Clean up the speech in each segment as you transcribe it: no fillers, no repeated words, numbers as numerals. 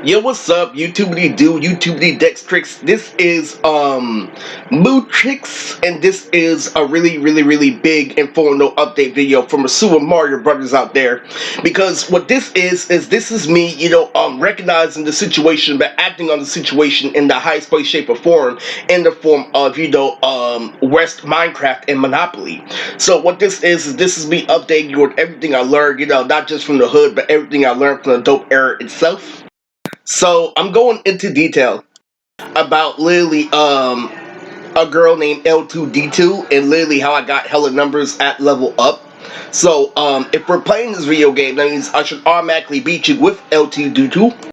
Yo, what's up, YouTubity do, YouTubity Dextrix? This is Mootrix, and this is a really big informational update video from the Super Mario Brothers out there. Because what this is this is me, recognizing the situation but acting on the situation in the highest way, shape, or form, in the form of, West Minecraft and Monopoly. So what this is me updating you on everything I learned, not just from the hood, but everything I learned from the dope era itself. So I'm going into detail about literally a girl named L2D2 and literally how I got hella numbers at level up. So if we're playing this video game, that means I should automatically beat you with L2D2.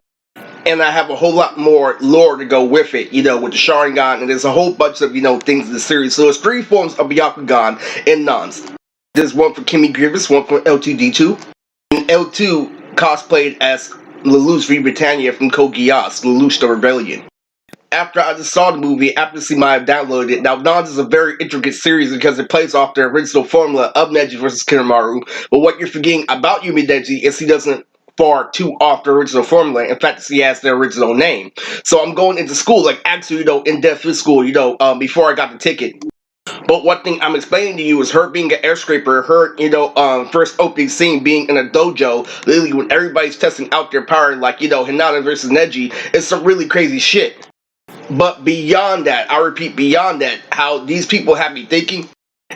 And I have a whole lot more lore to go with it, with the Sharingan, and there's a whole bunch of, things in the series. So there's three forms of Byakugan and Nons. There's one for Kimmy Grievous, one for L2D2, and L2 cosplayed as Lelouch v. Britannia from Code Geass, Lelouch the Rebellion. After I just saw the movie, after seeing my downloaded it, now Nons is a very intricate series because it plays off the original formula of Neji versus Kimaru, but what you're forgetting about Yumi Neji is he doesn't far too off the original formula. In fact, he has the original name. So I'm going into school, like actually, in-depth school, before I got the ticket. But one thing I'm explaining to you is her being an air scraper, her, first opening scene being in a dojo, literally when everybody's testing out their power, like, Hinata versus Neji, it's some really crazy shit. But beyond that, I repeat, beyond that, how these people have me thinking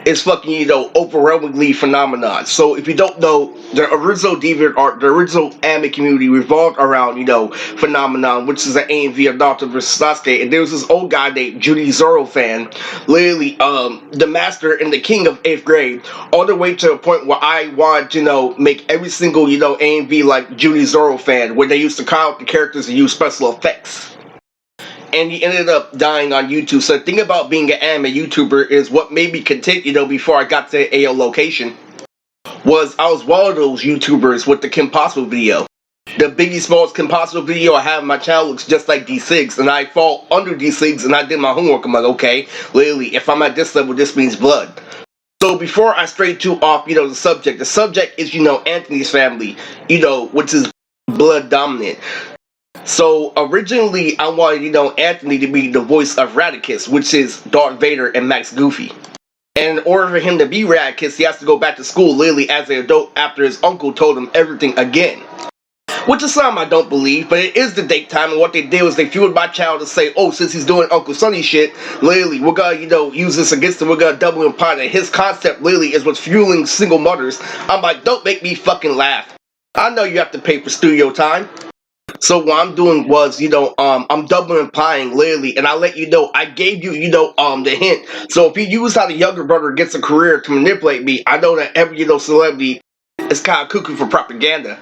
is fucking, overwhelmingly phenomenon. So if you don't know, the original DeviantArt, the original anime community revolved around, phenomenon, which is an AMV of Naruto versus Sasuke, and there was this old guy named Judy Zoro fan, literally, the master and the king of 8th grade, all the way to a point where I wanted to, make every single, AMV like Judy Zoro fan, where they used to call out the characters and use special effects. And he ended up dying on YouTube. So the thing about being an anime YouTuber is what made me content, before I got to AO location, was I was one of those YouTubers with the Kim Possible video. The Biggie Smalls Kim Possible video I have on my channel looks just like D6, and I fall under D6, and I did my homework. I'm like, okay, literally, if I'm at this level, this means blood. So before I stray too off, the subject is, Anthony's family, which is blood dominant. So originally I wanted, Anthony to be the voice of Radicus, which is Darth Vader and Max Goofy. And in order for him to be Radicus, he has to go back to school literally as an adult after his uncle told him everything again. Which is something I don't believe, but it is the date time, and what they did was they fueled my child to say, oh, since he's doing Uncle Sonny shit, literally, we're gonna, use this against him, we're gonna double imply that his concept literally is what's fueling single mothers. I'm like, don't make me fucking laugh. I know you have to pay for studio time. So what I'm doing was, I'm double implying literally, and I let you know, I gave you, the hint. So if you use how the younger brother gets a career to manipulate me, I know that every, celebrity is kind of cuckoo for propaganda.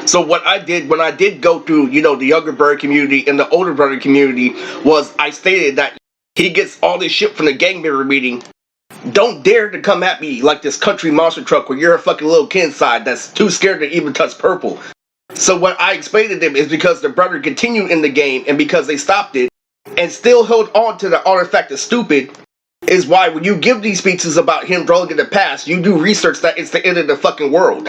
So what I did, when I did go through, the younger brother community and the older brother community, was I stated that he gets all this shit from the gang member meeting. Don't dare to come at me like this country monster truck where you're a fucking little kid inside that's too scared to even touch purple. So what I explained to them is because the brother continued in the game and because they stopped it and still held on to the artifact of stupid is why when you give these speeches about him dwelling in the past, you do research that it's the end of the fucking world.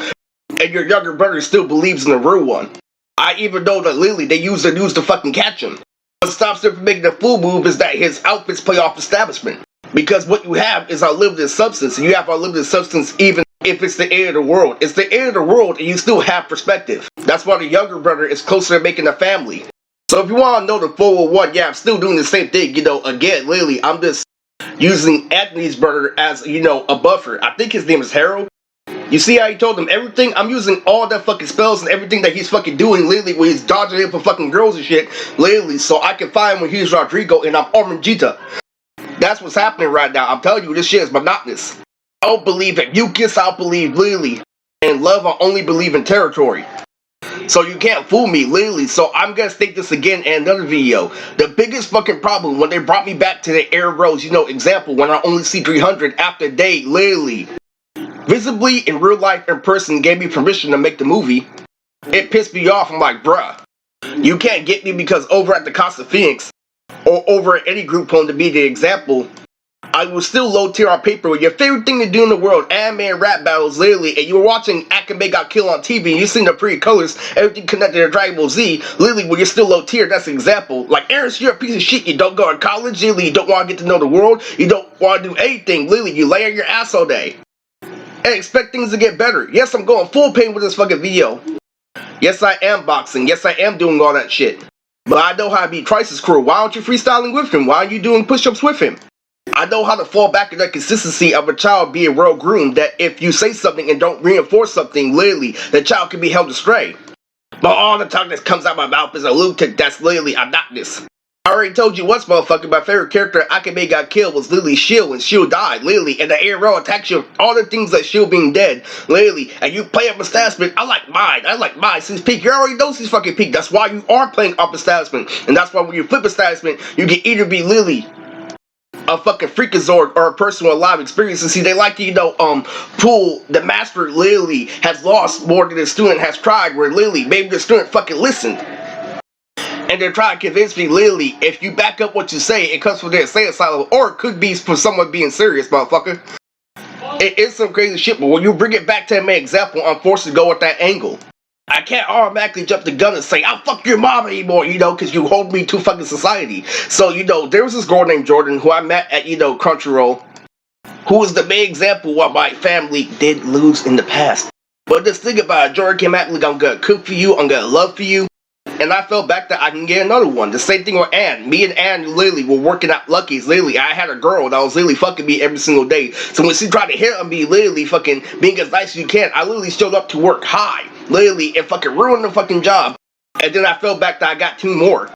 And your younger brother still believes in the real one. I even know that literally they use the news to fucking catch him. What stops him from making the full move is that his outfits play off establishment. Because what you have is unlimited substance, and you have unlimited substance even if it's the end of the world. It's the end of the world and you still have perspective. That's why the younger brother is closer to making a family. So if you want to know the 401, yeah, I'm still doing the same thing, again, literally, I'm just using Anthony's brother as, a buffer. I think his name is Harold. You see how he told him everything? I'm using all the fucking spells and everything that he's fucking doing lately when he's dodging him for fucking girls and shit lately, so I can find when he's Rodrigo and I'm Armangita. That's what's happening right now. I'm telling you, this shit is monotonous. I don't believe in mucus, I don't believe literally. And love, I only believe in territory. So you can't fool me, literally. So I'm gonna state this again in another video. The biggest fucking problem when they brought me back to the Air Rose, example, when I only see 300 after they literally, visibly in real life in person gave me permission to make the movie, it pissed me off. I'm like, bruh, you can't get me because over at the Casa Phoenix, or over at any group home to be the example, I was still low tier on paper with your favorite thing to do in the world, anime and rap battles, literally, and you were watching Akame got killed on TV, and you seen the pretty colors, everything connected to Dragon Ball Z, literally, when you're still low tier, that's an example. Like, Eris, you're a piece of shit, you don't go to college, literally, you don't want to get to know the world, you don't want to do anything, literally, you lay on your ass all day. And expect things to get better. Yes, I'm going full pain with this fucking video. Yes, I am boxing, yes, I am doing all that shit. But I know how to beat Crisis Crew. Why aren't you freestyling with him? Why aren't you doing push-ups with him? I know how to fall back in that consistency of a child being well groomed, that if you say something and don't reinforce something, literally, the child can be held astray. But all the talk that comes out of my mouth is a lunatic that's literally, I'm not this. I already told you once, motherfucker, my favorite character Akame got killed was literally Shield when Shield died, literally, and the ARL attacks you, all the things that Shield being dead, literally, and you play up establishment. I like mine, since peak, you already know since fucking peak, that's why you are playing up establishment, and that's why when you flip establishment, you can either be literally a fucking freakazoid or a person with live experiences. See, they like to, pull the master literally has lost more than the student has tried, where literally, maybe the student fucking listened. And they're trying to convince me, literally, if you back up what you say, it comes from their insane asylum, or it could be for someone being serious, motherfucker. It is some crazy shit, but when you bring it back to my example, I'm forced to go with that angle. I can't automatically jump the gun and say, I'll fuck your mom anymore, because you hold me to fucking society. So, there was this girl named Jordan who I met at, Crunchyroll, who was the main example what my family did lose in the past. But just think about it, Jordan came at me like, I'm gonna cook for you, I'm gonna love for you. And I felt back that I can get another one. The same thing with Ann. Me and Ann literally were working out Lucky's. Literally, I had a girl that was literally fucking me every single day. So when she tried to hit on me, literally fucking being as nice as you can, I literally showed up to work high. Literally, and fucking ruined the fucking job. And then I felt back that I got two more.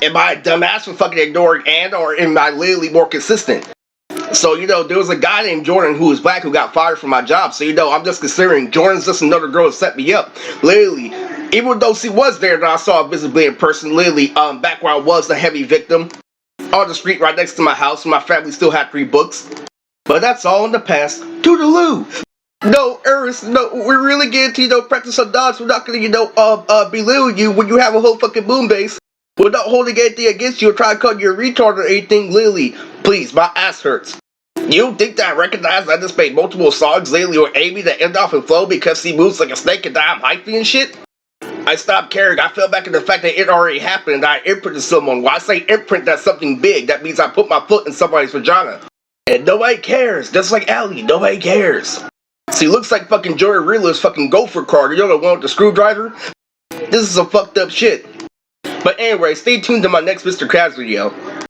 And my dumbass was fucking ignoring Ann, or am I literally more consistent? So, there was a guy named Jordan who was black who got fired from my job. So, I'm just considering Jordan's just another girl to set me up. Literally, even though she was there and I saw her visibly in person, literally, back where I was the heavy victim, on the street right next to my house, my family still had 3 books. But that's all in the past. Toodaloo! No, Eris, no, we're really getting to, practice some dodge. We're not gonna, belittle you when you have a whole fucking boom base. We're not holding anything against you or trying to call you a retard or anything, literally. Please, my ass hurts. You don't think that I recognize I just made multiple songs lately with Amy that end off and flow because she moves like a snake and I'm hyphy and shit? I stopped caring. I fell back in the fact that it already happened and I imprinted someone. When I say imprint, that's something big. That means I put my foot in somebody's vagina. And nobody cares. Just like Allie, nobody cares. See, looks like fucking Joey Reeler's fucking gopher card. The one with the screwdriver? This is some fucked up shit. But anyway, stay tuned to my next Mr. Krabs video.